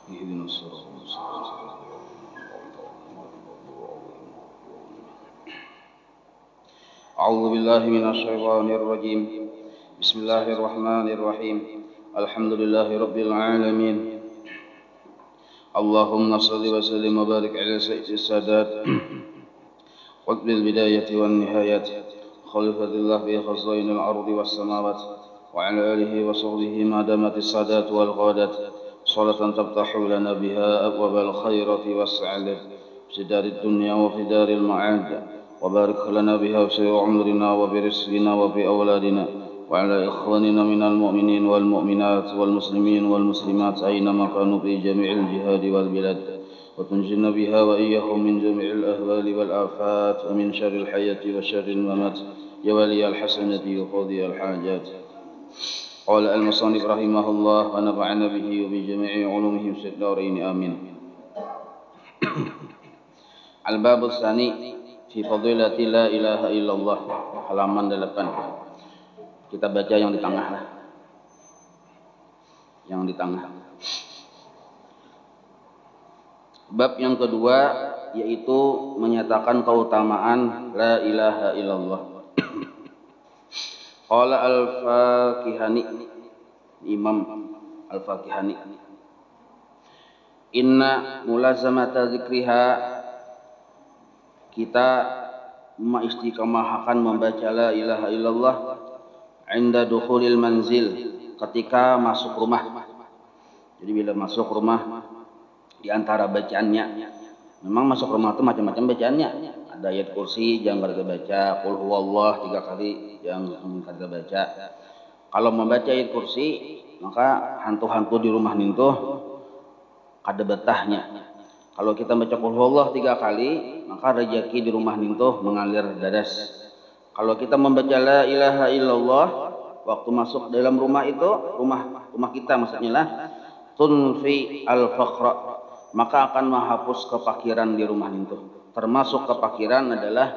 اهدنا الصراط المستقيم. أعوذ بالله من الشيطان الرجيم. بسم الله الرحمن الرحيم. الحمد لله رب العالمين. اللهم صل وسلم وبارك على سيد السادات قطب البداية والنهايات خليفة الله في خزائن الأرض والسماوات وعلى آله وصحبه ما دامت السادات والقادات صلاة تفتح لنا بها أبواب الخيرات والسعادة في دار الدنيا وفي دار المعاد، وبارك لنا بها في عمرنا وفي رزقنا وفي أولادنا وعلى إخواننا من المؤمنين والمؤمنات والمسلمين والمسلمات أينما كانوا في جميع الجهاد والبلاد، وتنجنا بها وإياهم من جميع الأهوال والآفات ومن شر الحياة وشر الممات يا ولي الحسنة وقاضي الحاجات. قال المصنف رحمه الله ونفعنا به وبجميع علومه في الدارين آمين. Al-Bab Tsani fi Fadilati La Ilaha Illallah, halaman 8. Kita baca yang di tengah lah. Yang di tengah. Bab yang kedua yaitu menyatakan keutamaan La Ilaha Illallah. Qala Al-Fakihani, Imam Al-Fakihani, inna mulazamata zikriha, kita mengistiqamahkan membaca La Ilaha Illallah inda dukhulil manzil, ketika masuk rumah. Jadi bila masuk rumah, di antara bacaannya, memang masuk rumah itu macam-macam bacaannya. Ada ayat kursi jangan kita baca, qul huwallah 3 kali yang kita baca. Kalau membaca ayat kursi, maka hantu-hantu di rumah itu kada betahnya. Kalau kita baca qul huwallah 3 kali, maka rezeki di rumah itu mengalir deras. Kalau kita membaca La Ilaha Illallah waktu masuk dalam rumah itu, rumah kita maksudnya lah, tunfi al-faqra, maka akan menghapus kefakiran di rumah itu. Termasuk kefakiran adalah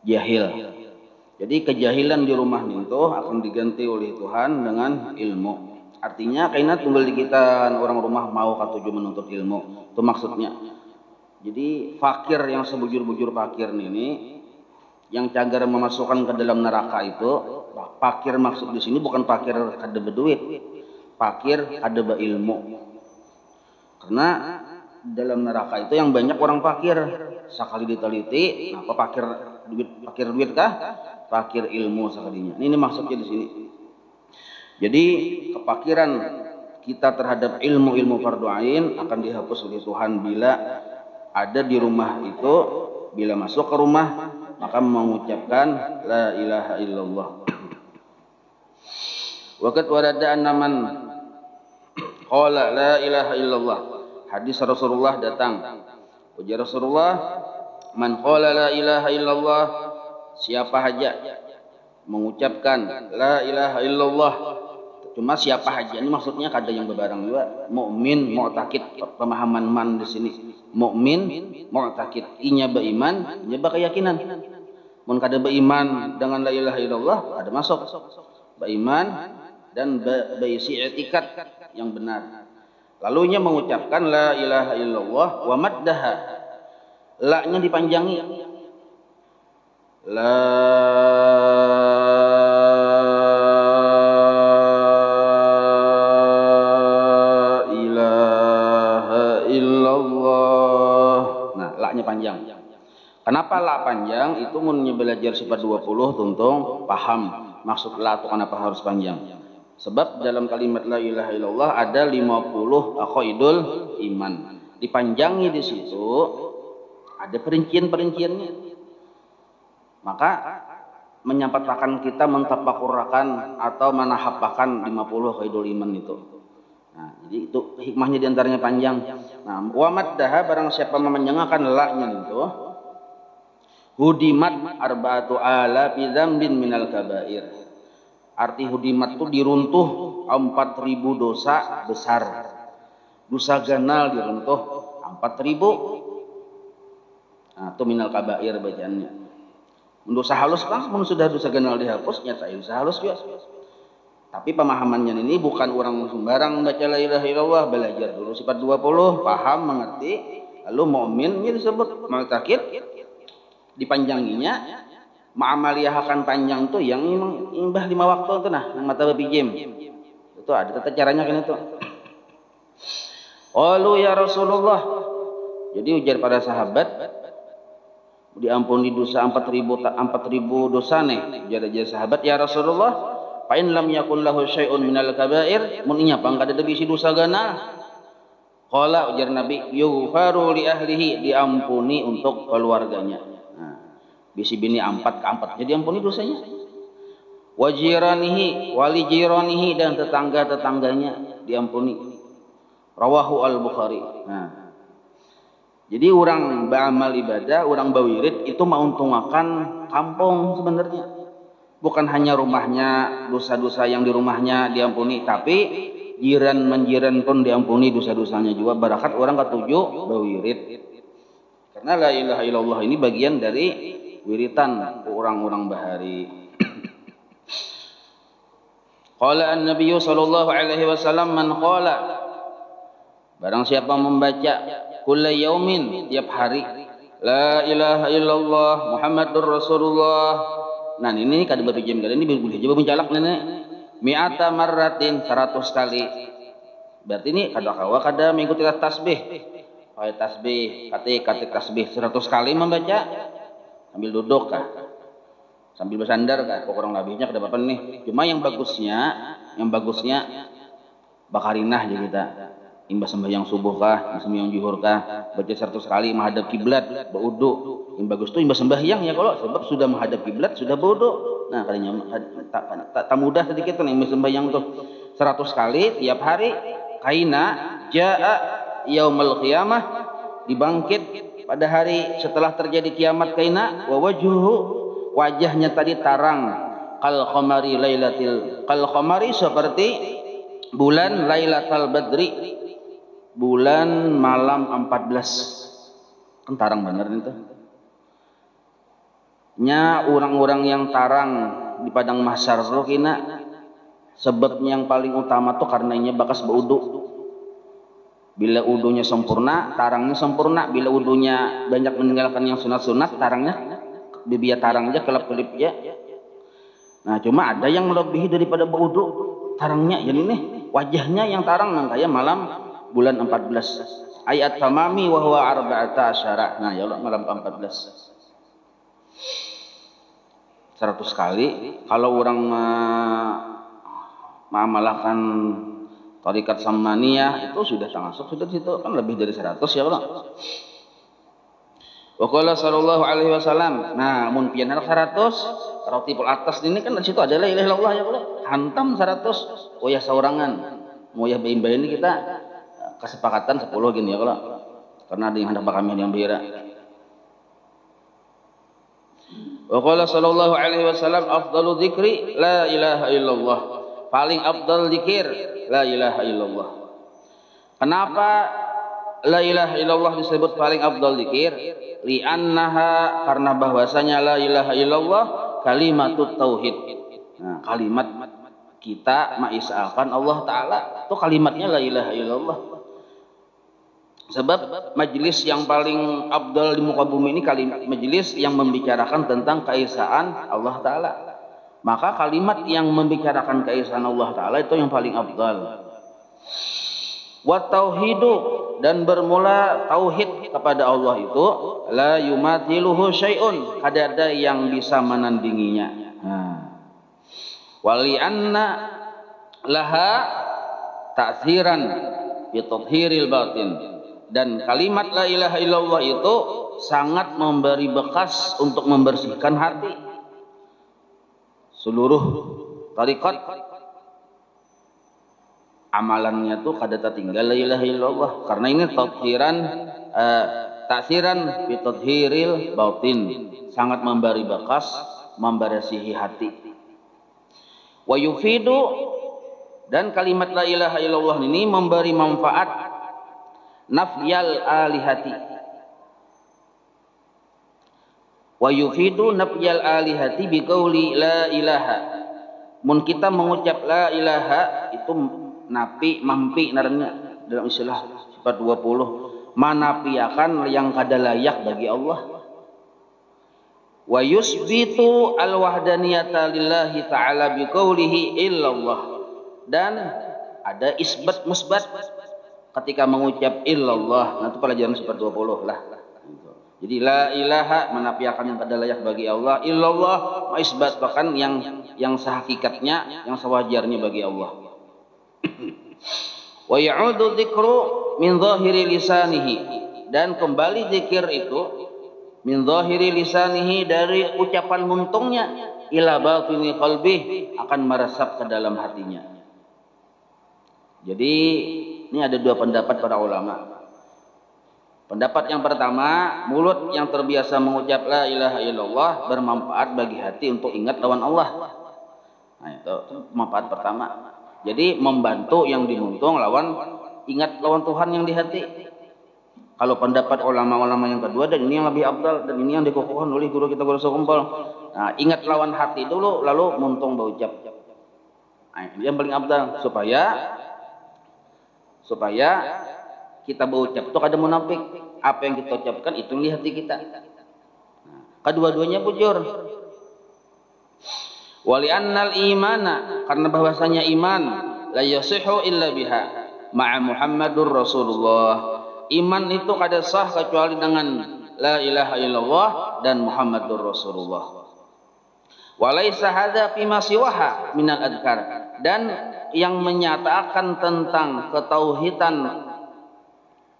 jahil. Jadi kejahilan di rumah itu akan diganti oleh Tuhan dengan ilmu. Artinya kayaknya tunggal di kita orang rumah mau katuju menuntut ilmu. Itu maksudnya. Jadi fakir yang sebujur-bujur fakir ini, yang cagar memasukkan ke dalam neraka itu, fakir maksud di sini bukan fakir kada berduit, fakir kada berilmu. Karena dalam neraka itu yang banyak orang fakir. Sekali diteliti, apa fakir duit kah? Fakir ilmu sekalinya. Ini maksudnya di sini. Jadi kefakiran kita terhadap ilmu-ilmu fardu ain akan dihapus oleh Tuhan bila ada di rumah itu, bila masuk ke rumah maka mengucapkan La Ilaha Illallah. Waqad warada annaman qala La Ilaha Illallah, hadis Rasulullah datang. Ujar Rasulullah, man qala La Ilaha Illallah, siapa saja mengucapkan La Ilaha Illallah. Cuma siapa saja ini maksudnya kada yang bebarang juga. Mukmin, mu'taqid, pemahaman man di sini. Mukmin, mu'taqid, inya beriman, inya berkeyakinan. Mun kada beriman dengan La Ilaha Illallah, ada masuk. Beriman dan berisi i'tikad yang benar. Lalunya mengucapkan La Ilaha Illallah wa maddaha, la-nya dipanjangi. La Ilaha Illallah. Nah, la-nya panjang. Kenapa la panjang? Itu mun belajar sifat 20 tuntung paham maksud la itu kenapa harus panjang. Sebab dalam kalimat La Ilaha Illallah ada 50 aqaidul iman. Dipanjangi di situ ada perincian-perinciannya. Maka menyampaikan kita mentafakkurkan atau menahapakan 50 aqaidul iman itu. Nah, jadi itu hikmahnya diantaranya panjang. Nah, wa maddaha, barang siapa memanjangkan la-nya itu, hudimat arba'atu alafi dzambin minal kabair. Arti hudimat itu diruntuh 4.000 dosa besar. Dosa ganal diruntuh 4.000. Nah, itu minal kabair bacaannya. Dosa halus kan, mun sudah dosa ganal dihapus, nyata dosa halus juga. Tapi pemahamannya ini bukan orang sembarang baca la ilaha illallah, belajar dulu sifat 20, paham, mengerti, lalu mukmin ini disebut mu'taqid, dipanjanginya, ma'amaliyahkan panjang tuh yang imbah 5 waktu itu nah, yang mata bepijim. Itu ada tata caranya kan itu. Qalu ya Rasulullah. Jadi ujar pada sahabat, diampuni dosa 4.000 dosa nih. Ujar sahabat, ya Rasulullah, fa in lam yakun lahu syai'un minal kaba'ir, mun nya pang kada bisi dosa ganal. Qala ujar Nabi, yughfaru li ahlihi, diampuni untuk keluarganya. Nah, bisi bini 4 ke 4 jadi ampuni dosanya. Wa jiranihi wali jiranihi, dan tetangga-tetangganya diampuni. Rawahu al-Bukhari. Nah, jadi orang beramal ibadah, orang bawirid itu menguntungkan kampung sebenarnya. Bukan hanya rumahnya, dosa-dosa yang di rumahnya diampuni, tapi jiran-menjiran pun diampuni dosa-dosanya juga. Barakat orang ketujuh bawirid. Karena la ilaha illallah ini bagian dari wiritan orang-orang bahari. Qala an-nabiy sallallahu alaihi wasallam, man qala, barang siapa membaca kulla yaumin, tiap hari, la ilaha illallah Muhammadur Rasulullah. Nah ini kada bepijam kada ini boleh coba mencalak nenek. Mi'ata marratin, 100 kali. Berarti ini kada kawa kada mengikuti tasbih. Pakai tasbih, katik tasbih 100 kali membaca. Sambil duduk kah? Sambil bersandar kah? Kurang lebihnya kada apa nih. Cuma yang bagusnya bakarinah aja kita. Imbas sembahyang subuh kah, sembahyang zuhur kah, baca 100 kali menghadap kiblat, berwudu. Yang bagus tuh imbas sembahyang ya, kalau sebab sudah menghadap kiblat, sudah berwudu. Nah, kalinya tak mudah sedikit tuh imbas sembahyang tuh 100 kali tiap hari. Kaina jaa yaumul qiyamah, dibangkit pada hari setelah terjadi kiamat. Kaina wa wajhuhu, wajahnya tadi tarang, kal khamari seperti bulan Lailatul Badri, bulan malam 14. Kan tarang bener itu. Nya orang-orang yang tarang di padang mahsyar tuh kina sebabnya yang paling utama tuh karenanya bakas baudu. Bila udunya sempurna, tarangnya sempurna. Bila udunya banyak meninggalkan yang sunat-sunat, tarangnya bibia tarangnya kelap-kelip ya. Nah, cuma ada yang melebihi daripada baudu tarangnya. Jadi nih wajahnya yang tarang nang kayak malam bulan 14. Ayat tamami wa huwa arba'ata asyara. Nah, ya Allah malam 14. 100 kali. Kalau orang mengamalkan tarikat samaniyah itu sudah termasuk sudah situ kan lebih dari 100 ya Allah. Wa qala sallallahu alaihi wasallam, nah mun pian 100 rotipul atas ini kan di situ ada la ilaha illallah ya Allah. Hantam 100 oh ya saurangan. Mau ya bain-bain ini kita kesepakatan 10 gini ya Allah. Karena ada yang hendak kami yang bira. Wa qala sallallahu alaihi wasallam, afdalu dzikri la ilaha illallah. Paling afdal zikir la ilaha illallah. Kenapa la ilaha illallah disebut paling afdal zikir? Li'annaha, karena bahwasanya la ilaha illallah kalimatut tauhid. Nah, kalimat kita mengisahkan Allah Ta'ala itu kalimatnya la ilaha illallah. Sebab majlis yang paling afdal di muka bumi ini kalimat majlis yang membicarakan tentang keesaan Allah Ta'ala. Maka kalimat yang membicarakan keesaan Allah Ta'ala itu yang paling afdal. Wa tauhidu, dan bermula tauhid kepada Allah itu la yumathiluhu syai'un, kada ada yang bisa menandinginya. Wali anna laha ta'thiran bi tathhiril batin, dan kalimat la ilaha illallah itu sangat memberi bekas untuk membersihkan hati. Seluruh tarikat amalannya tuh kada tertinggal la ilaha illallah, karena ini ta'thiran bi tathhiril batin, sangat memberi bekas, membersihi hati. Wa yufidu, dan kalimat la ilaha illallah ini memberi manfaat nafyal alihati. Wa yufidu nafyal alihati bi qauli la ilaha, Mun kita mengucap la ilaha itu mampi naranya dalam istilah sifat 20 manapiakan yang kada layak bagi Allah. Wa yusbitu al-wahdaniyata lillahi ta'ala biqaulihi illallah. Dan ada isbat musbat ketika mengucap illallah. Nah itu pelajaran sifat 20 lah. Jadi la ilaha menafikan yang kada layak bagi Allah, illallah isbat bahkan yang sehakikatnya, yang sewajarnya bagi Allah. Wa ya'udu dzikru min dhahiri lisanihi, dan kembali zikir itu min dhahiri lisanihi dari ucapan muntungnya ila batini qalbih akan meresap ke dalam hatinya. Jadi ini ada dua pendapat para ulama. Pendapat yang pertama, mulut yang terbiasa mengucap la ilaha illallah bermanfaat bagi hati untuk ingat lawan Allah. Nah itu manfaat pertama. Jadi membantu yang dimuntung lawan ingat lawan Tuhan yang di hati. Kalau pendapat ulama-ulama yang kedua, dan ini yang lebih abdal dan ini yang dikukuhkan oleh guru kita Guru Sokumpul. Nah, ingat lawan hati dulu lalu muntung berucap. Nah, ini yang paling abdal supaya kita berucap itu kada munafik. Apa yang kita ucapkan itu di hati kita. Nah, kedua-duanya bujur. Wali annal imana, karena bahwasanya iman la yasihu illa biha ma'a Muhammadur Rasulullah. Iman itu kada sah kecuali dengan la ilaha illallah dan Muhammadur Rasulullah. Walaysa hadza fima siwaha minal adkar, dan yang menyatakan tentang ketauhidan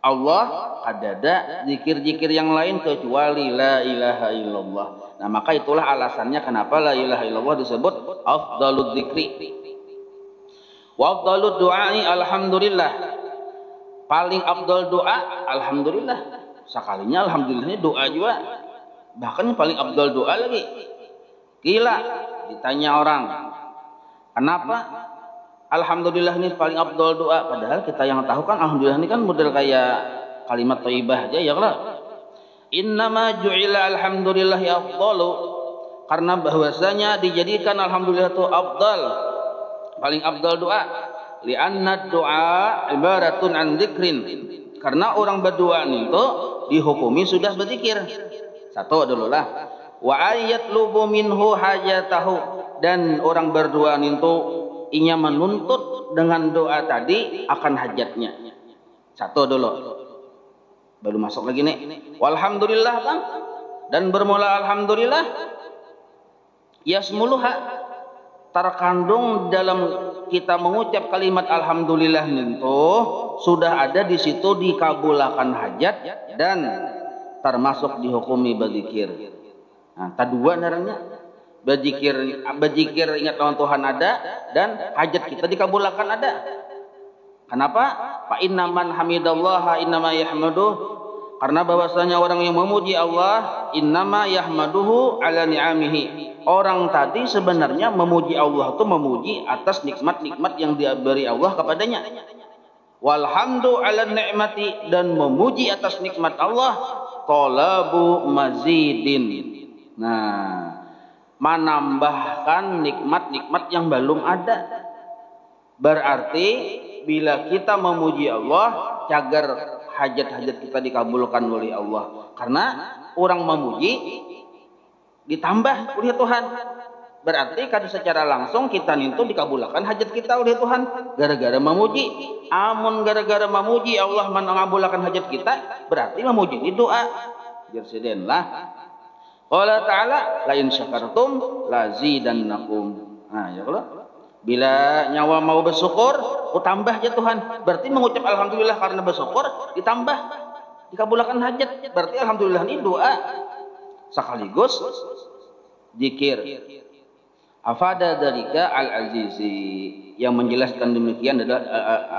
Allah ada zikir-zikir yang lain kecuali la ilaha illallah. Nah maka itulah alasannya kenapa la ilaha illallah disebut afdalud dzikri. Wa afdalud du'ai alhamdulillah. Paling afdal doa alhamdulillah. Sekalinya alhamdulillahnya doa juga. Bahkan paling afdal doa lagi. Gila ditanya orang, kenapa alhamdulillah ini paling afdal doa, padahal kita yang tahu kan alhamdulillah ini kan model kayak kalimat thayyibah aja ya lah. Innama ju'ila alhamdulillahi afdalu, karena bahwasanya dijadikan alhamdulillah itu afdal, paling afdal doa. Li'anna doa ibaratun an dzikrin, karena orang berdoa itu dihukumi sudah berzikir. Satu dulu lah. Wa ayatlubu minhu hajatahu, dan orang berdoa itu inya menuntut dengan doa tadi akan hajatnya. Satu dulu. Baru masuk lagi nih. Walhamdulillah bang. Dan bermula alhamdulillah. Yasmuluha, terkandung dalam kita mengucap kalimat alhamdulillah itu sudah ada di situ dikabulkan hajat dan termasuk dihukumi berzikir. Nah, tadua narangnya. Berzikir ingat lawan Tuhan ada, dan hajat kita dikabulkan ada. Kenapa? Fa inna man hamidallaha innama yahmaduh, karena bahwasanya orang yang memuji Allah innama yahmaduhu ala ni'amihi. Orang tadi sebenarnya memuji Allah itu memuji atas nikmat-nikmat yang diberi Allah kepadanya. Walhamdu ala ni'mati, dan memuji atas nikmat Allah talabu mazidin. Nah, menambahkan nikmat-nikmat yang belum ada. Berarti bila kita memuji Allah, cagar hajat-hajat kita dikabulkan oleh Allah. Karena orang memuji ditambah oleh Tuhan. Berarti kan secara langsung kita itu dikabulkan hajat kita oleh Tuhan gara-gara memuji. Amun gara-gara memuji Allah mengabulkan hajat kita, berarti memuji ini doa. Jersiden lah. Allah Ta'ala la in syakartum lazidannakum. Nah ya Allah, bila nyawa mau bersyukur tambah aja Tuhan. Berarti mengucap alhamdulillah karena bersyukur ditambah dikabulkan hajat. Berarti alhamdulillah ini doa sekaligus zikir. Afada dzalika al-Azizi, yang menjelaskan demikian adalah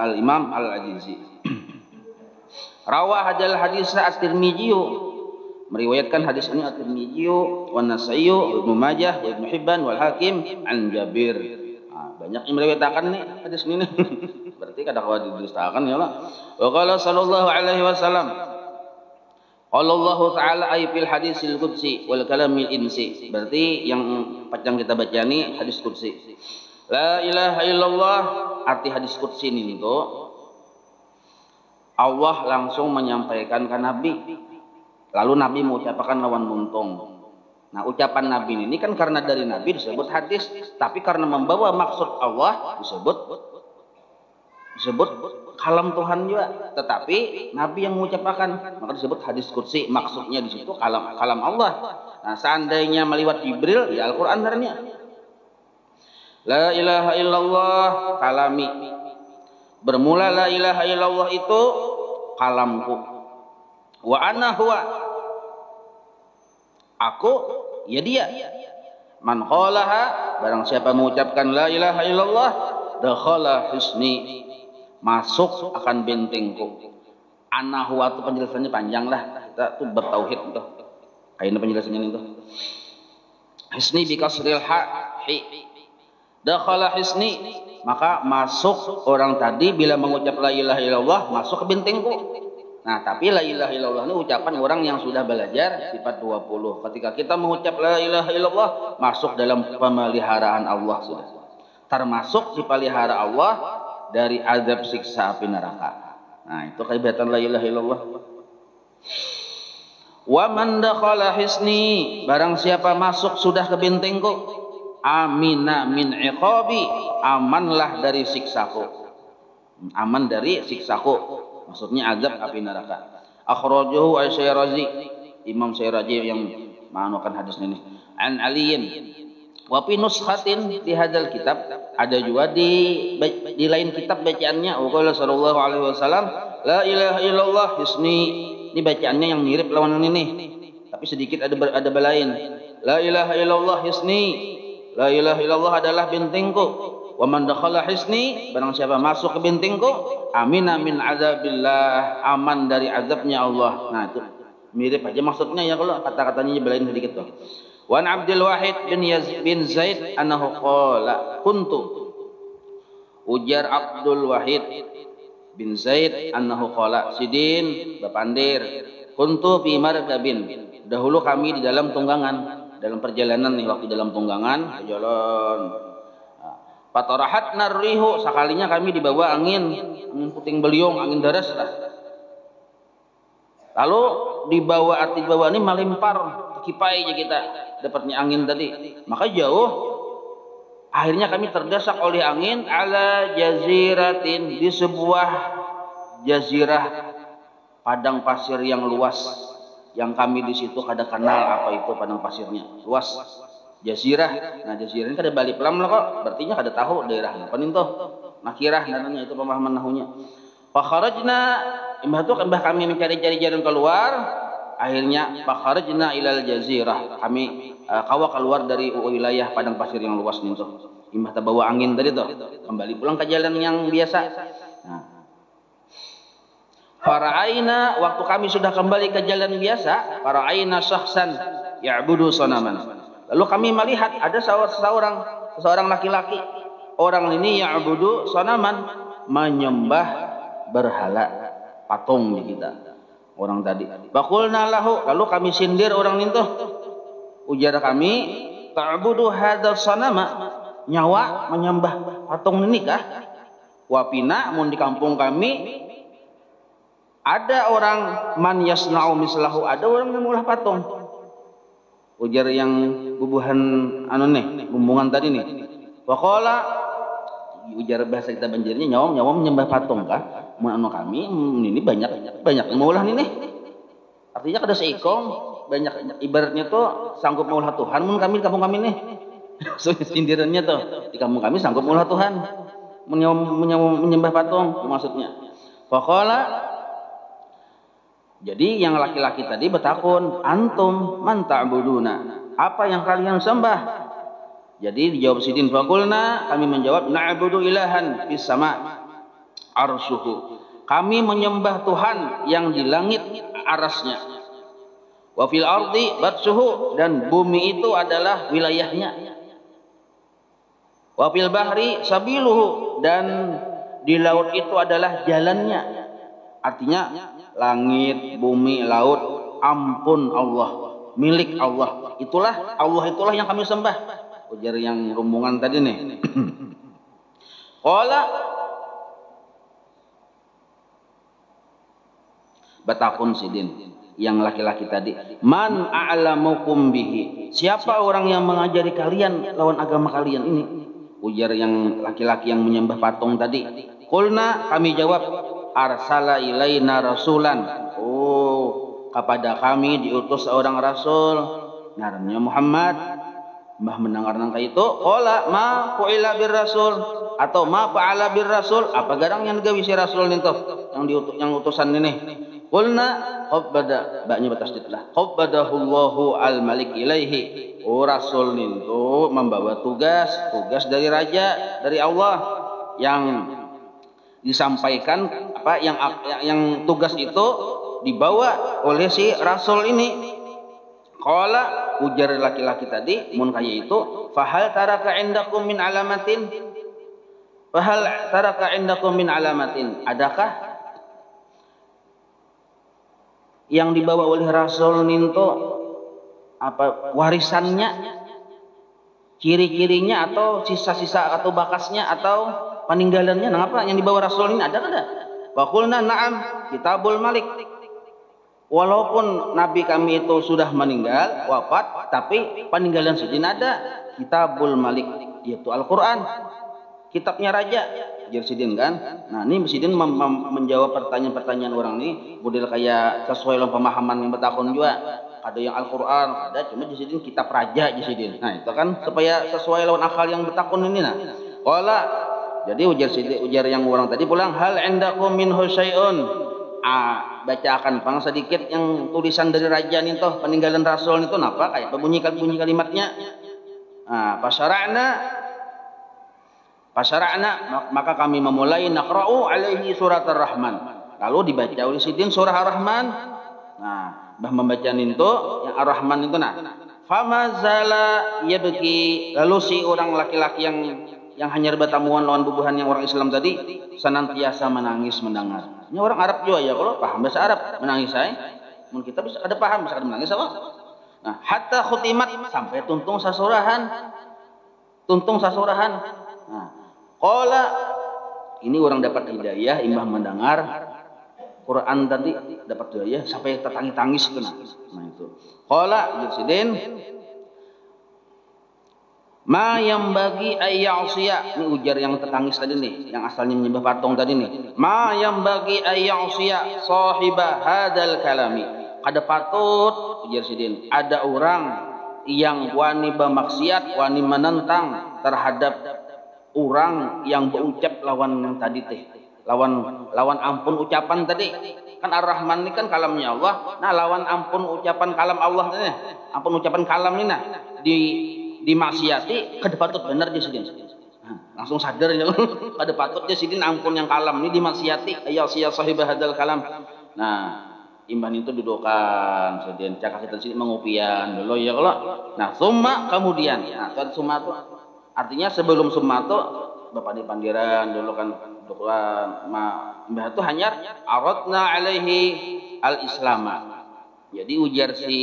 al-Imam al-Azizi. Rawah hadal hadis at-Tirmidzi, meriwayatkan hadis ini at-Tirmidzi wa Nasa'i wa Ibnu Majah wa Ibnu Hibban wal Hakim an Jabir. Nah, banyak yang meriwayatkan nih hadis ini. Berarti kadang-kadang didustakan ya Allah. Wa qala sallallahu alaihi wasallam, qala Allah Ta'ala ay fil hadisil qudsi wal kalamil insi. Berarti yang kita baca ini hadis qudsi. La ilaha illallah arti hadis qudsi ini itu Allah langsung menyampaikan ke Nabi, lalu Nabi mengucapkan lawan muntung. Nah, ucapan Nabi ini kan karena dari Nabi disebut hadis, tapi karena membawa maksud Allah disebut kalam Tuhan juga. Tetapi Nabi yang mengucapkan, maka disebut hadis qudsi. Maksudnya di situ kalam Allah. Nah, seandainya meliwat Jibril, ya Al-Qur'an artinya. La ilaha illallah kalami. Bermula la ilaha illallah itu kalamku. Wa ana huwa. Aku ya dia. Man qalaha, barang siapa mengucapkan la ilaha illallah, dakhala hisni, masuk akan bentengku. Ana huwa itu penjelasannya panjang lah. Kita tuh bertauhid itu. Kayaknya penjelasannya itu. Hisni bi kasril ha hi. Dakhala hisni, maka masuk orang tadi bila mengucap la ilaha illallah masuk ke bentengku. Nah, tapi la ilaha illallah ini ucapan orang yang sudah belajar sifat 20. Ketika kita mengucap la ilaha illallah, masuk dalam pemeliharaan Allah sudah. Termasuk dipelihara Allah dari azab siksa api neraka. Nah, itu kehebatan la ilaha illallah. Wa man dakhala hisni, barang siapa masuk sudah ke bentengku, amina min iqabi, amanlah dari siksaku. Aman dari siksaku. Maksudnya azab api neraka. Akhrajahu Asy-Syairazi, Imam Syairazi yang menganukan hadis ini. An Aliyin wa fi nuskhatin di hadzal kitab, ada juga di lain kitab bacaannya qala sallallahu alaihi wasallam la ilaha illallah hisni. Ini bacaannya yang mirip lawan ini, tapi sedikit ada belain. La ilaha illallah hisni. La ilaha illallah adalah bentengku. Wa man dakhala hisni, barang siapa masuk ke bentengku, amina min azabillah, aman dari azabnya Allah. Nah, itu mirip aja maksudnya ya, kalau kata-katanya belain sedikit tuh. Wa an Abdul Wahid bin Zaid annahu qala kuntu, ujar Abdul Wahid bin Zaid annahu qala, sidin bapandir, kuntu fi markabin, dahulu kami di dalam tunggangan, dalam perjalanan nih, waktu dalam tunggangan jalan. Fatarahat narrihu, sekalinya kami dibawa angin puting beliung, angin deras lah. Lalu dibawa ini melempar kipai aja kita, dapatnya angin tadi. Maka jauh, akhirnya kami terdesak oleh angin ala jaziratin, di sebuah jazirah padang pasir yang luas. Yang kami di situ kada kenal apa itu padang pasirnya, luas. Jazirah. Nah, jazirah ini kada balik pelam lah kok. Berartinya kada tahu daerahnya. Panin tuh nakirah namanya, itu pemahaman nahunya. Fa kharajna, mbah kami mencari-cari jalan keluar. Akhirnya fa kharajna ilal jazirah. Kami kawa keluar dari wilayah padang pasir yang luas nih tuh. Mbah bawa angin tadi tuh. Kembali pulang ke jalan yang biasa. Nah, fara'aina, waktu kami sudah kembali ke jalan biasa, fara'aina syakhsan ya'budu sanaman. Lalu kami melihat ada seorang laki-laki. Orang ini ya'budu sanaman, menyembah berhala, patung di kita. Orang tadi. Faqulna lahu, lalu kami sindir orang itu. Ujar kami, ta'budu hadzal sanama, nyawa menyembah patung ini kah? Wa pina, mun di kampung kami ada orang man yasna'u mislahu, ada orang yang mengolah patung. Ujar yang bubuhan bumbungan tadi nih. Waqala, ujar bahasa kita Banjarnya, nyawam menyembah patung kah? Mun kami ini banyak mengolah ini. Artinya kada seikong, banyak ibaratnya tuh sanggup mengolah Tuhan. Mun kami di kampung kami nih. Sindirannya tuh, di kampung kami sanggup mengolah Tuhan. Menyembah patung maksudnya. Waqala, jadi yang laki-laki tadi bertakun, antum man ta'buduna, apa yang kalian sembah? Jadi dijawab sidin, faqulna, kami menjawab, na'budu ilahan fis sama arsyuhu, kami menyembah Tuhan yang di langit arasnya, wa fil ardi batsuhu, dan bumi itu adalah wilayahnya, wa fil bahri sabiluhu, dan di laut itu adalah jalannya. Artinya langit, bumi, laut, ampun Allah, milik Allah. Itulah Allah, itulah yang kami sembah. ujar yang rombongan tadi nih. Qala batakun sidin yang laki-laki tadi, man a'lamukum bihi, siapa orang yang mengajari kalian lawan agama kalian ini? Ujar yang laki-laki yang menyembah patung tadi. Qulna, kami jawab, arsala ilaina rasulan, oh kepada kami diutus seorang rasul, namanya Muhammad. Mbah mendengar nangka itu, qala ma fu'ila bir rasul, atau ma fa'ala bir rasul, apa garang yang digawi si rasul itu yang utusan ini. Qulna qabbada, baknya bertasdid lah, qabbadahullahu al-malik ilaihi, oh rasul itu membawa tugas dari raja, dari Allah, yang disampaikan apa yang tugas itu dibawa oleh si rasul ini. Qala, ujar laki-laki tadi mun kaya itu, fahal taraka indakum min alamatin, adakah yang dibawa oleh rasul ninto apa warisannya, ciri-cirinya, atau sisa-sisa atau bakasnya atau peninggalannya? Nah, apa yang dibawa rasul ini ada kada? Wa qulna na'am kitabul malik, walaupun nabi kami itu sudah meninggal wafat, tapi peninggalan sidin ada, kitabul malik, yaitu Al-Quran, kitabnya raja, jar sidin kan. Nah ini sidin menjawab pertanyaan-pertanyaan orang ini model kayak sesuai dengan pemahaman yang bertakun juga. Ada yang Al-Quran, ada cuma sidin kitab raja sidin. Nah itu kan supaya sesuai lawan akal yang bertakun ini. Nah qala, jadi ujar yang orang tadi pulang, hal indakum minhu syai'un, bacakan pang sedikit yang tulisan dari raja nih toh, peninggalan rasul itu napa kayak bunyi kalimatnya. Pasara'na, maka kami memulai naqra'u alaihi surat ar-Rahman, lalu dibaca oleh sidin surah ar-Rahman. Nah bah membaca itu yang ar-Rahman itu, nah famazala yabki, lalu si orang laki-laki yang hanya bertamuan lawan bubuhan yang orang Islam tadi senantiasa menangis mendengar. Ini orang Arab juga ya, kalau paham bahasa Arab menangis saya. Mungkin kita bisa ada paham, bisa ada menangis apa? Nah, hatta khutimat, sampai tuntung sasurahan. Nah, qala, ini orang dapat hidayah imbah mendengar Quran tadi, dapat hidayah sampai tertangis-tangis itu. Nah itu. Qala Sidin, ma yang bagi ayya'siya, ini ujar yang tertangis tadi nih, yang asalnya menyembah patung tadi nih. Ma yang bagi ayya'siya sahiba hadal kalami, ada patut ujar Sidin, ada orang yang wani bermaksiat, wani menentang terhadap orang yang berucap lawan yang tadi teh, lawan ampun ucapan tadi. Kan Ar-Rahman ini kan kalamnya Allah. Nah lawan ampun ucapan kalam Allah tadi, ampun ucapan kalam ini, nah dimaksiati, kada patut benar dia sidin. Langsung sadar ya, kada patut dia sidin ampun yang kalam ini dimaksiati, ya sahibah hadal kalam. Nah imban itu dudukan sidin, cakap kita sidin mengupian dulu ya kalau. Nah summa kemudian, nah summa itu artinya sebelum summa itu bapak di pandiran dulu kan dudukan, mbah itu hanya aradna alaihi al-islama. Jadi ujar si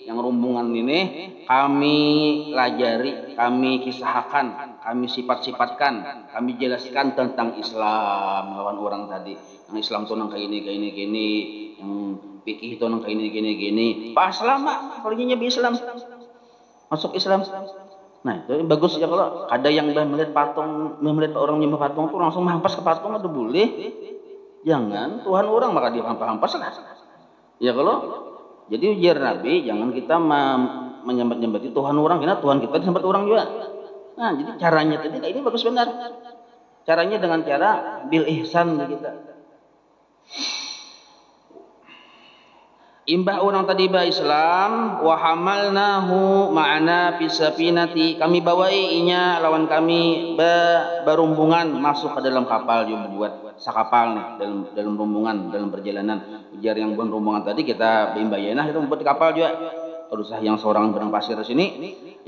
yang rombongan ini, kami lajari, kami kisahkan, kami sifat-sifatkan, kami jelaskan tentang Islam lawan orang tadi. Yang Islam itu nang kayak ini, yang fikih itu nang kayak ini. Pas lama kalau nyebi Islam, masuk Islam. Nah itu bagus ya, kalau ada yang melihat patung, melihat orang nyembah patung itu langsung hampas ke patung, itu boleh. Jangan Tuhan orang maka dia hampas lah. Ya kalau jadi ujar Nabi, jangan kita menyembah-nyembah Tuhan orang, karena Tuhan kita disembah orang juga. Nah, jadi caranya tadi ini bagus benar. Caranya dengan cara bil ihsan kita. Imbah orang tadi ba Islam, wa hamalnahu ma'ana fisapinati, kami bawai inya lawan kami berombongan masuk ke dalam kapal, dia membuat sakapal nih dalam rombongan, dalam perjalanan. Ujar yang bukan rombongan tadi, kita bimbayanah itu membuat di kapal juga. Terus yang seorang benang pasir di sini,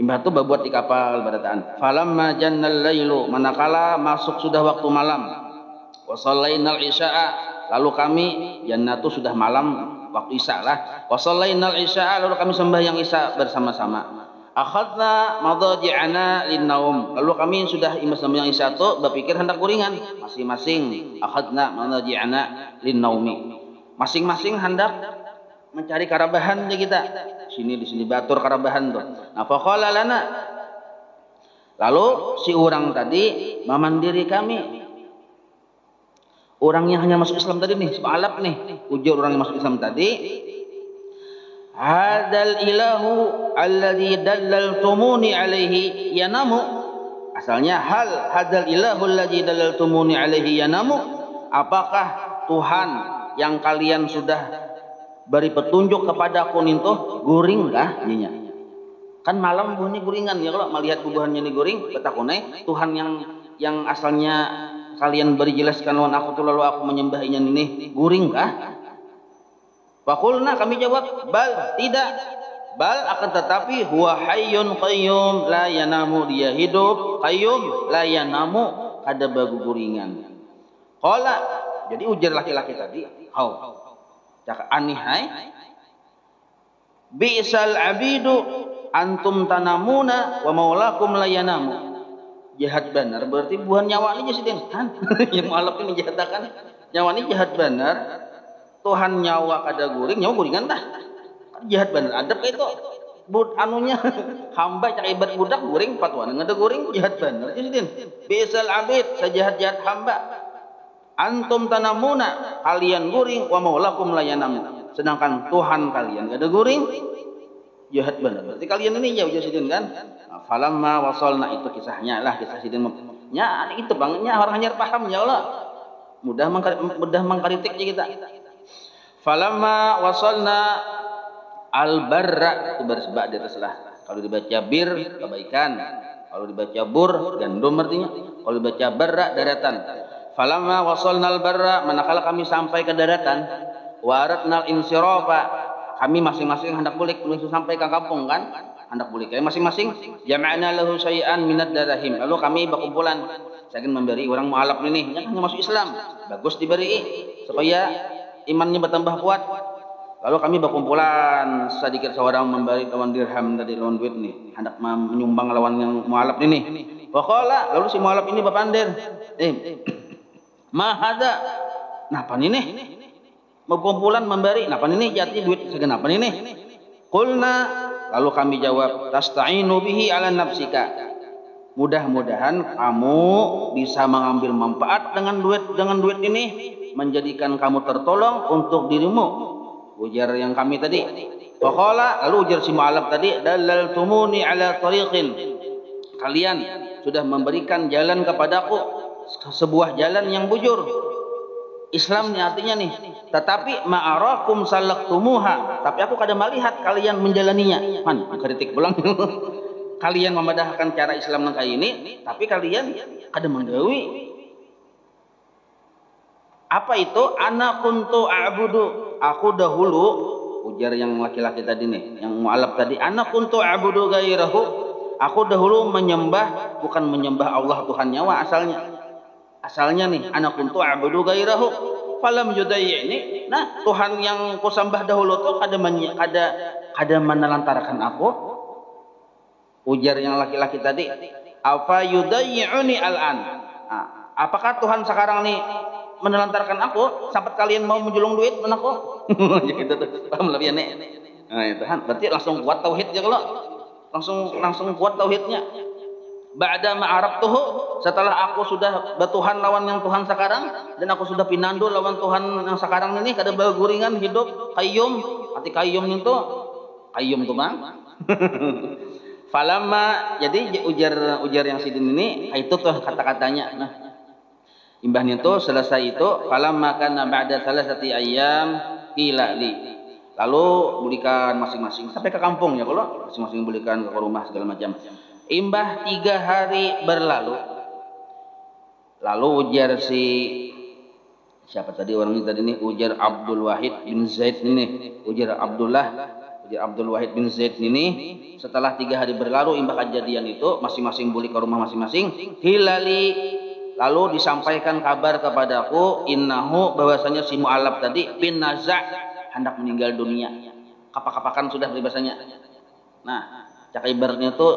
imbah itu berbuat di kapal barataan. Falamma jannal lailu, manakala masuk sudah waktu malam, wa shallainal isya'a, lalu kami jannatu sudah malam waktu isya lah, wa shallainal isya'a, lalu kami sembahyang isya bersama-sama. Akhadna madaji'ana linnaum. Lalu kami sudah yang satu berpikir hendak guringan masing-masing. Akhadna madaji'ana linnaumi. Masing-masing hendak mencari karabahan kita. Sini di sini batur karabahan tuh. Nah, faqala lana. Lalu si orang tadi memandiri kami. Orang yang hanya masuk Islam tadi nih, Alap nih, ujar orang yang masuk Islam tadi. Hadal ilahu alladhi dallaltumuni alaihi yanamu. Asalnya hadal ilahu alladhi dallaltumuni alaihi yanamu. Apakah Tuhan yang kalian sudah beri petunjuk kepadaku ninto guring kah nyinya? Kan malam bunyi guringan ya, kalau melihat bubuhannya nih guring betakune Tuhan yang asalnya kalian beri jelaskan lawan aku tuh lalu aku menyembahnya ini guring kah? Faqulna, kami jawab, bal tidak, bal akan tetapi huwa hayyun qayyum la yanamu, dia hidup qayyum la yanamu, ada bagu guringan. Qala, jadi ujar laki-laki tadi, hau cak aneh hai, bi'sal abidu antum tanamuna wa maulakum la yanamu. Jahat benar berarti buhan nyawa ini jadi kan yang mualaf ini jahat kan, nyawa ini jahat benar. Tuhan nyawa kada guring, nyawa guringan dah. Jahat benar adab itu. Anunya hamba cak ibarat budak guring patuan ngada guring jahat benar jadi. Bisal abid sejahat-jahat hamba. Antum tanamuna, kalian guring, wa maulakum layanamu. Sedangkan Tuhan kalian kada guring, jahat benar. Berarti kalian ini jauh sidin kan? Falamma wasalna, itu kisahnya lah, kisah sidin. Ya itu bangnya orang hanya paham ya Allah. Mudah mengkritik kita. Falamma wasalna al-barra, itu baris ba di atas lah. Kalau dibaca bir kebaikan, kalau dibaca bur gandum artinya, kalau dibaca barra daratan. Falamma wasalna al-barra, manakala kami sampai ke daratan, waratnal insirafa, kami masing-masing hendak balik menuju sampai ke kampung kan, hendak balik. Masing-masing jama'na lahu syai'an minad darahim. Lalu kami berkumpulan, saya ingin memberi orang mualaf ini yang hanya masuk Islam, bagus diberi supaya imannya bertambah kuat. Lalu kami berkumpulan, sedikit seorang memberi lawan dirham dari lawan duit nih, hendak menyumbang lawan yang mualaf ini. Waqala, lalu si mualaf ini berpandir, mahada, napa ini? Berkumpulan memberi, napa ini jati duit segenapa ini? Qulna, lalu kami jawab, tasta'inu bihi ala nafsika. Mudah-mudahan kamu bisa mengambil manfaat dengan duit ini, menjadikan kamu tertolong untuk dirimu. Ujar yang kami tadi. Waqala, lalu ujar si mu'alaf tadi, dalaltumuni ala tariqin. Kalian sudah memberikan jalan kepadaku, sebuah jalan yang bujur. Islam nih artinya nih. Tetapi ma'arakum salaktumuha. Tapi aku kadang melihat kalian menjalaninya. Man, kritik pulang. Kalian memadahkan cara Islam nang kayak ini, tapi kalian kadang menggawi. Apa itu? Ana kuntu a'budu. Aku dahulu, ujar yang laki-laki tadi nih, yang mu'alaf tadi, ana kuntu a'budu gairahu. Aku dahulu menyembah, bukan menyembah Allah Tuhan nyawa asalnya. Asalnya nih, ana kuntu a'budu gairahu. Falam yudayyi'ni. Nah, Tuhan yang kusambah dahulu tuh kada menelantarkan aku. Ujar yang laki-laki tadi, apa yudayyi'uni al'an. Nah, apakah Tuhan sekarang nih menelantarkan aku sampai kalian mau menjulung duit mana kok? Gitu tuh. Paham lebih nih. Nah, itu kan berarti langsung kuat tauhidnya kalau langsung kuat tauhidnya. Ba'da ma'arabtuhu, setelah aku sudah bertuhan lawan yang Tuhan sekarang dan aku sudah pinandu lawan Tuhan yang sekarang ini kada berguringan hidup qayyum. Arti qayyum itu qayyum tuh Bang. Falamma, jadi ujar yang sidin ini itu tuh kata-katanya. Nah, imbahnya itu selesai itu, falamma kana ba'da salasati ayyam qila li. Lalu belikan masing-masing sampai ke kampung ya, kalau masing-masing belikan ke rumah segala macam. Imbah 3 hari berlalu. Lalu ujar siapa tadi orang ini tadi nih, ujar Abdul Wahid bin Zaid ini, ujar Abdul Wahid bin Zaid ini, setelah 3 hari berlalu imbah kejadian itu, masing-masing balik ke rumah masing-masing. Hilali, lalu disampaikan kabar kepadaku, innahu, bahwasanya si mu'alaf tadi bin naza' hendak meninggal dunia. Kapak-kapakan sudah bahasanya. Nah, Cak ibaratnya tuh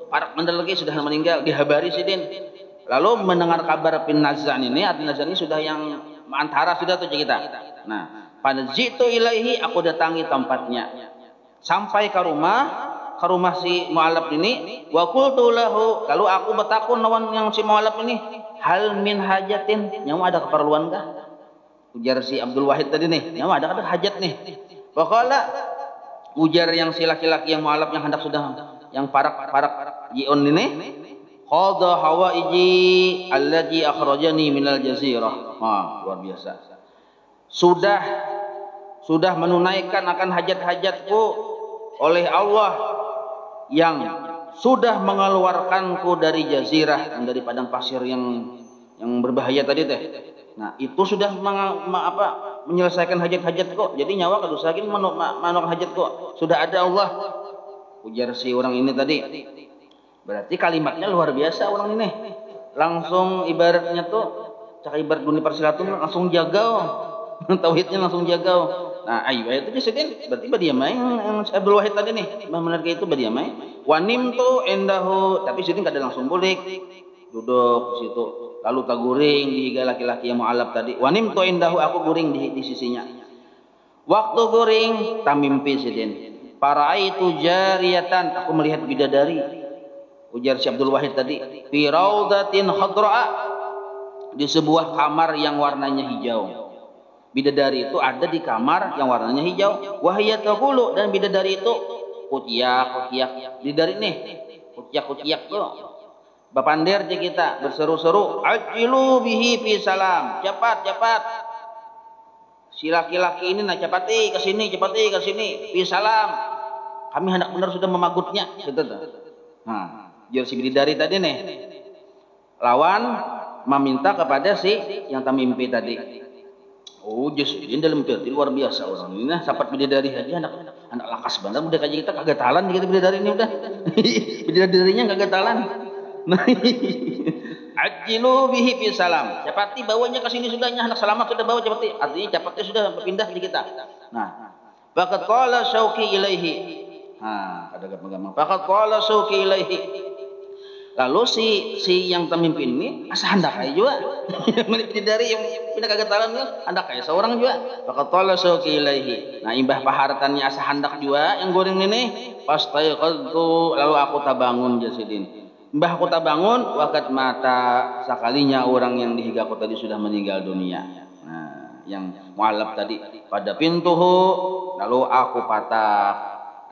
parak mandal lagi sudah meninggal, dihabari sidin. Lalu mendengar kabar bin Nazan ini, arti Nazan ini sudah yang antara sudah tuh kita. Nah, pada jitu ilaihi aku datangi tempatnya. Sampai ke rumah si mu'alaf ini, wa qultu lahu, lalu aku bertakun lawan yang si mu'alaf ini, hal min hajatin, nyawa ada keperluan kah? Ujar si Abdul Wahid tadi nih, nyawa ada hajat nih. Pokoknya ujar yang si laki-laki yang mu'alaf yang hendak sudah yang parak jion ini, qada hawaiji allati akhrajani minal jazirah. Wah, luar biasa. Sudah menunaikan akan hajat-hajatku oleh Allah yang sudah mengeluarkanku dari jazirah, dari padang pasir yang berbahaya tadi teh. Nah, itu sudah menyelesaikan hajat-hajat kok. Jadi nyawa kada usah manuk hajat kok. Sudah ada Allah. Ujar si orang ini tadi. Berarti kalimatnya luar biasa orang ini. Langsung ibaratnya tuh cak ibarat dunia persilatan langsung jaga. Tauhidnya langsung jaga. Nah, ayo itu disebut berarti badia main yang Abdul Wahid tadi nih. Benar kayak itu badia main. Wanim tuh endahu, tapi sini kada langsung bulik. Duduk di situ. Lalu guring di laki-laki yang mu'alaf tadi. Wanim tuh endahu, aku guring di sisinya. Waktu guring tamimpi sidin. Paraitu jariyatan, aku melihat bidadari. Ujar si Abdul Wahid tadi. Fi raudatin khadra'a, di sebuah kamar yang warnanya hijau. Bidadari itu ada di kamar yang warnanya hijau. Wahiyat taqulu, dan bidadari itu kutiak. Bidadari nih, kutiak tuh. Bapander je kita berseru-seru, ajilu bihi fi salam. Cepat. Si laki-laki ini nak cepati ke sini, fi salam. Kami hendak benar sudah memagutnya, gitu tuh. Nah, jur si bidadari tadi nih. Lawan meminta kepada si yang tamimpi tadi. Oh, justru ini dalam berarti luar biasa orang ini. Nah, sapat bidadari aja anak lakas banget. Udah kayak kita kagak talan gitu bidadari ini udah. Bidadarinya kagak talan. Nah, ajilu bihi fi salam. Cepati bawanya ke sini sudahnya, anak selamat sudah bawa cepati. Artinya cepatnya sudah berpindah di kita. Nah, faqad qala syauqi ilaihi. Nah, ada gampang-gampang. Faqad qala syauqi ilaihi. Lalu si yang pemimpin ini asa hendak aja juga. Dari yang pindah kagetalan hendak aja seorang juga. Faqad qala syauqi ilaihi. Nah, imbah pahartannya asa hendak juga yang goreng ini. Fastaiqadtu, lalu aku tabangun jasidin. Mbah kota bangun, wakat mata sekalinya orang yang dihigaku tadi sudah meninggal dunia. Nah, yang mu'alaf tadi pada pintuhu, lalu aku patah.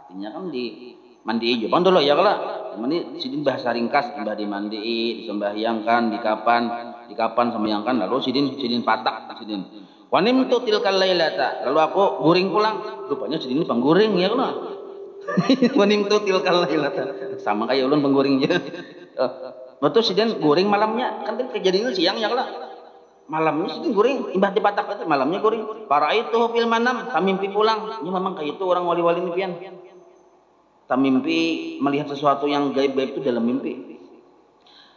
Artinya kan di mandi aja. Pandolo ya kalau mandi sidin bahasa ringkas, mbah dimandi, disembahyangkan, di kapan sembahyangkan, lalu sidin patah sidin. Wanim tu tilkal lailata, lalu aku guring pulang. Rupanya sidin pengguring ya kalau. Wanim tu tilkal lailata. Sama kayak ulun pengguringnya. Betul sidin guring malamnya, kan kejadiannya siang ya kalau. Malamnya sidin guring, imbah dipatak itu malamnya guring. Para itu fil manam, mimpi pulang. Ini memang kayak itu orang wali-wali ini pian. Mimpi melihat sesuatu yang gaib-gaib itu dalam mimpi.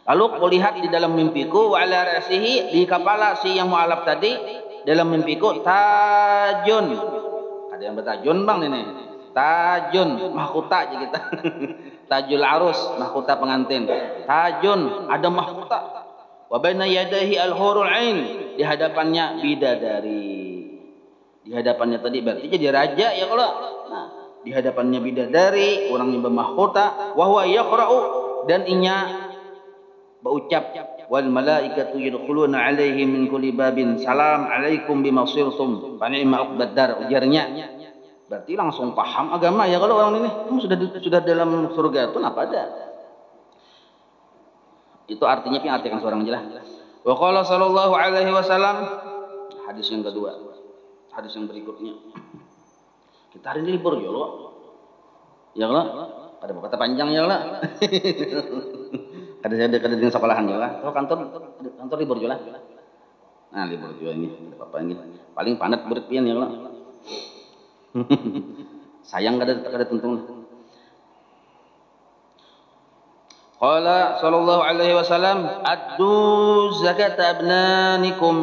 Lalu kulihat di dalam mimpiku wa ala ra'sihi, di kepala si yang mu'alaf tadi dalam mimpiku tajun. Ada yang bertajun bang ini. Tajun mahkota aja kita. Tajul arus mahkota pengantin. Tajun ada mahkota. Wa baina yadayhi al-hurul ain, di hadapannya bidadari. Di hadapannya tadi berarti jadi raja ya kalau. Nah, di hadapannya bidadari, orang yang bermahkota, wa huwa yaqra'u, dan inya berucap wal malaikatu yadkhuluna alaihi min kulli babin salam alaikum bima sirtum fa ni'ma uqbadar, ujarnya. Berarti langsung paham agama ya kalau orang ini. Sudah dalam surga itu apa ada. Itu artinya artikan seorang jelas. Wa qala sallallahu alaihi wasallam, hadis yang kedua. Hadis yang berikutnya. Kita hari ini libur ya Allah. Ya Allah. Ada kata panjang ya Allah. Ada di sekolahan ya Allah. Oh, kantor libur ya Allah. Nah, libur juga ini. Apa ini? Paling padat berpian ya Allah. Sayang kada tentung. Qala sallallahu alaihi wasallam, addu zakata abnanikum,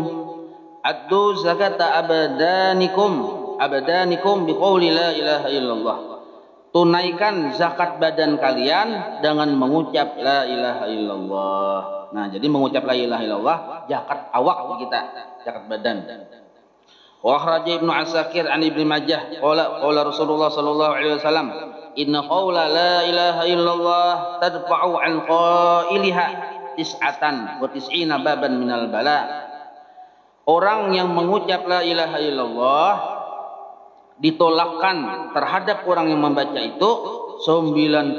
addu zakata abdanikum biqauli la ilaha illallah. tunaikan zakat badan kalian dengan mengucap la ilaha illallah. Nah, jadi mengucap la ilaha illallah zakat awak kita, zakat badan. Wa akhraja Ibnu Asakir an Ibnu Majah qala Rasulullah sallallahu alaihi wasallam inna qawla la ilaha illallah tadfa'u an qailiha tis'atan wa tis'ina baban minal bala. Orang yang mengucap la ilaha illallah ditolakkan terhadap orang yang membaca itu 99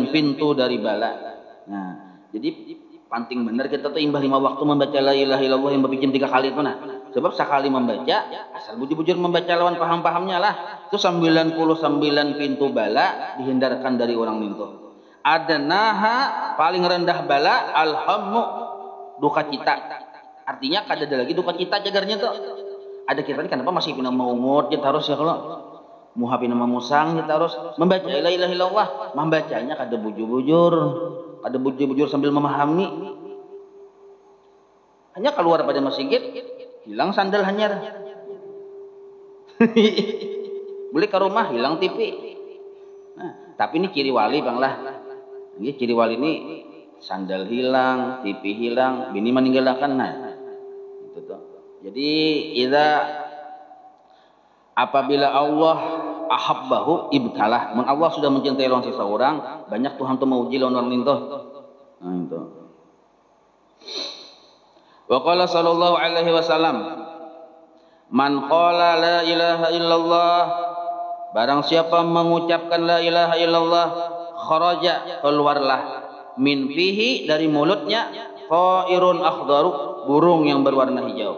pintu dari bala. Nah, jadi penting benar kita tuh imbah 5 waktu membaca la ilaha illallah yang berpijam 3 kali itu nah. Sebab sekali membaca asal bujur-bujur membaca lawan paham-pahamnya lah. Itu 99 pintu bala dihindarkan dari orang itu. Adnaha paling rendah bala alhammu duka cita. Artinya kada ada lagi duka cita jagarnya tuh. Ada kita kenapa masih pina maumut kita harus ya kalau muha pina musang kita harus membaca la ilaha illallah, membacanya kada bujur-bujur sambil memahami. Hanya keluar pada masjid hilang sandal hanyar. Boleh ke rumah hilang TV. Nah, tapi ini ciri wali Bang lah. Ini ciri wali ini sandal hilang, TV hilang, bini meninggalkan. Nah, itu tuh. Jadi apabila Allah ahabbahu ibtalah, Allah sudah mencintai lawan seseorang, banyak Tuhan tuh mau uji lawan orang itu. Nah, itu. Wa qala sallallahu alaihi wasallam man qala la ilaha illallah, barang siapa mengucapkan la ilaha illallah, kharaja keluarlah min fihi dari mulutnya qairun akhdaru burung yang berwarna hijau,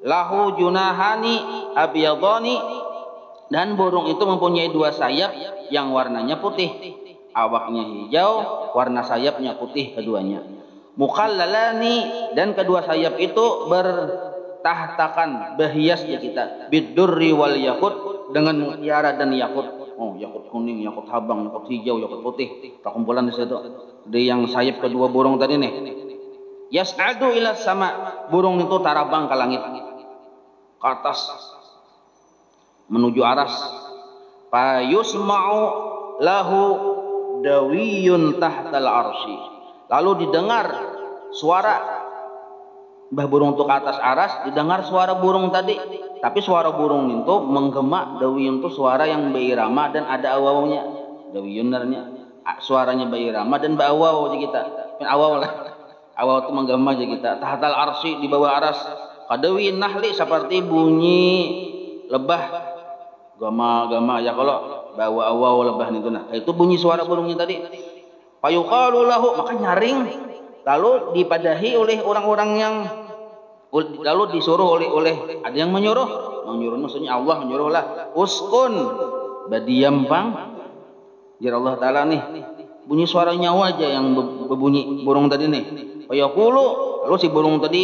lahu junahani abyadani, dan burung itu mempunyai 2 sayap yang warnanya putih, awaknya hijau, warna sayapnya putih keduanya, mukhallalani, dan kedua sayap itu bertahtakan berhias di kita, bidurri wal yakut, dengan mutiara dan yakut. Oh, yakut kuning, yakut habang, yakut hijau, yakut putih, terkumpulan di situ. Di yang sayap kedua burung tadi nih. Yas'adu ila sama, burung itu tarabang ke langit, ke atas menuju aras. Fayusma'u lahu dawiyun tahtal arsy, lalu didengar suara bah burung itu ke atas aras, didengar suara burung tadi, tapi suara burung itu menggema, dawiyun itu suara yang beirama dan ada awawnya. Dawiyun suaranya beirama dan bawau aja kita. Awau lah. Awal itu menggema aja kita. Tahtal arsy, di bawah aras. Kadawin nahli, seperti bunyi lebah. Gama ya kalau bawa awal lebah itu nah. Itu bunyi suara burungnya tadi. Fayuqalu lahu, maka nyaring. Lalu dipadahi oleh orang-orang yang lalu disuruh oleh ada yang menyuruh maksudnya Allah menyuruhlah. Uskun, badiam bang. Jar Allah Taala nih. Bunyi suara nyawa aja yang berbunyi burung tadi nih. Fayaqulu, lalu si burung tadi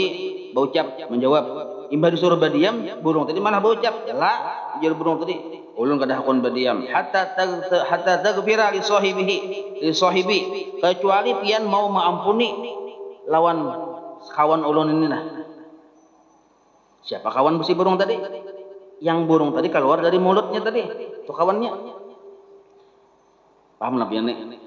berucap menjawab, imbah disuruh badiam, burung tadi malah berucap, la, jar burung tadi, ulun kada hakun badiam, hatta taghfira li sahibi, kecuali pian mau mengampuni lawan kawan ulun ini nah. Siapa kawan si burung tadi? Yang burung tadi keluar dari mulutnya tadi, itu kawannya. Paham lah pian nih.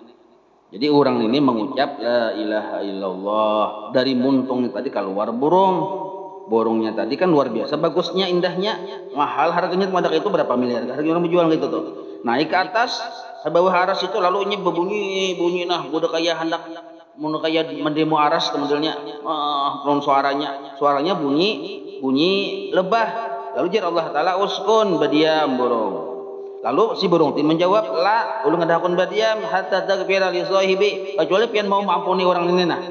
Jadi orang ini mengucap la ilaha illallah dari muntungnya tadi keluar burungnya tadi kan luar biasa bagusnya, indahnya, mahal harganya. Kemadak itu berapa miliar harga orang menjual gitu tuh, naik ke atas ke bawah aras itu, lalu ini berbunyi nah budak kaya hendak mun kaya mendemo aras kemudiannya suaranya bunyi lebah. Lalu jar Allah Taala uskun, badiam burung. Lalu si burung itu menjawab, la, ulun ngadakun badiam hatta taghfira li sahibi, kecuali pian mau mengampuni orang ini nah.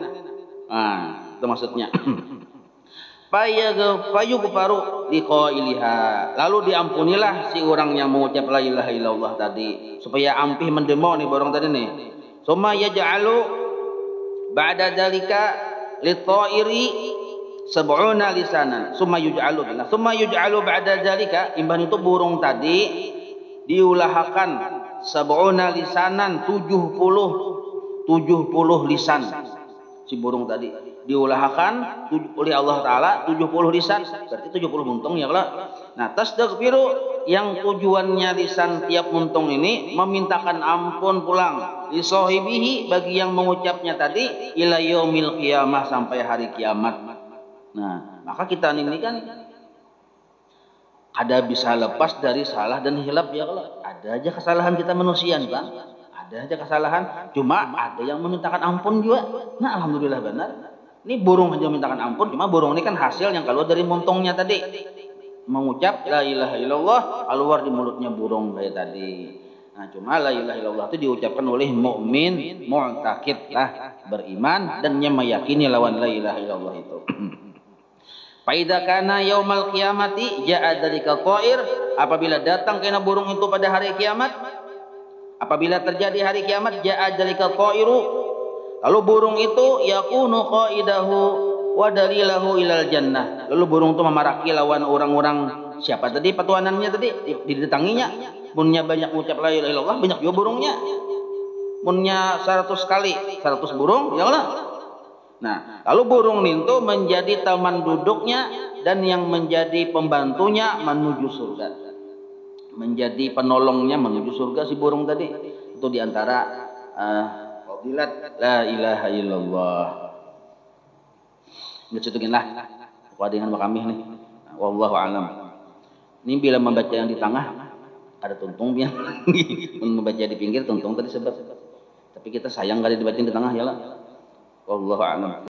Nah, itu maksudnya. Fayughfaru liqailiha, lalu diampunilah si orang yang mengucap la ilaha illallah tadi, supaya ampih mendemo nih burung tadi nih. Summa yaj'alu ba'da dzalika lit-ta'iri sab'una lisanan. Summa yuj'alu ba'da dzalika, imban itu burung tadi diulahakan sab'una lisanan, 70 lisan. Si burung tadi diulahakan oleh Allah Taala 70 lisan, berarti 70 buntung ya kalau. Nah, tasdaghfiru yang tujuannya lisan tiap muntung ini memintakan ampun pulang li sahibihi bagi yang mengucapnya tadi ila yaumil qiyamah sampai hari kiamat. Nah, maka kita ini kan ada bisa lepas dari salah dan hilaf ya kalau ada aja kesalahan kita manusia nih Bang. Ada aja kesalahan, cuma ada yang memintakan ampun juga. Nah, alhamdulillah benar. Ini burung aja memintakan ampun, cuma burung ini kan hasil yang keluar dari muntungnya tadi. Mengucap la ilaha illallah keluar di mulutnya burung kayak tadi. Nah, cuma la ilaha illallah itu diucapkan oleh mukmin mu'taqid lah, beriman dan yang meyakini lawan la ilaha illallah itu. Faida kana yaumal qiyamati ja'a dzalika ta'ir, apabila datang kena burung itu pada hari kiamat, apabila terjadi hari kiamat ja'a dzalika ta'iru, lalu burung itu yakunu qaidahu wa dalilahu ilal jannah, lalu burung itu memaraki lawan orang-orang siapa tadi petuanannya tadi didatanginya, munnya banyak mengucap la ilaha illallah banyak juga burungnya, munnya 100 kali 100 burung ya Allah. Nah, lalu burung itu menjadi teman duduknya dan yang menjadi pembantunya menuju surga, menjadi penolongnya menuju surga si burung tadi. Itu diantara fadilat la ilaha illallah. Ngecitukinlah dengan kami nih. Wallahu alam. Ini bila membaca yang di tengah ada tuntung biar membaca di pinggir tuntung tadi sebab. Tapi kita sayang kali dibaca di tengah ya lah. Wallahu a'lam.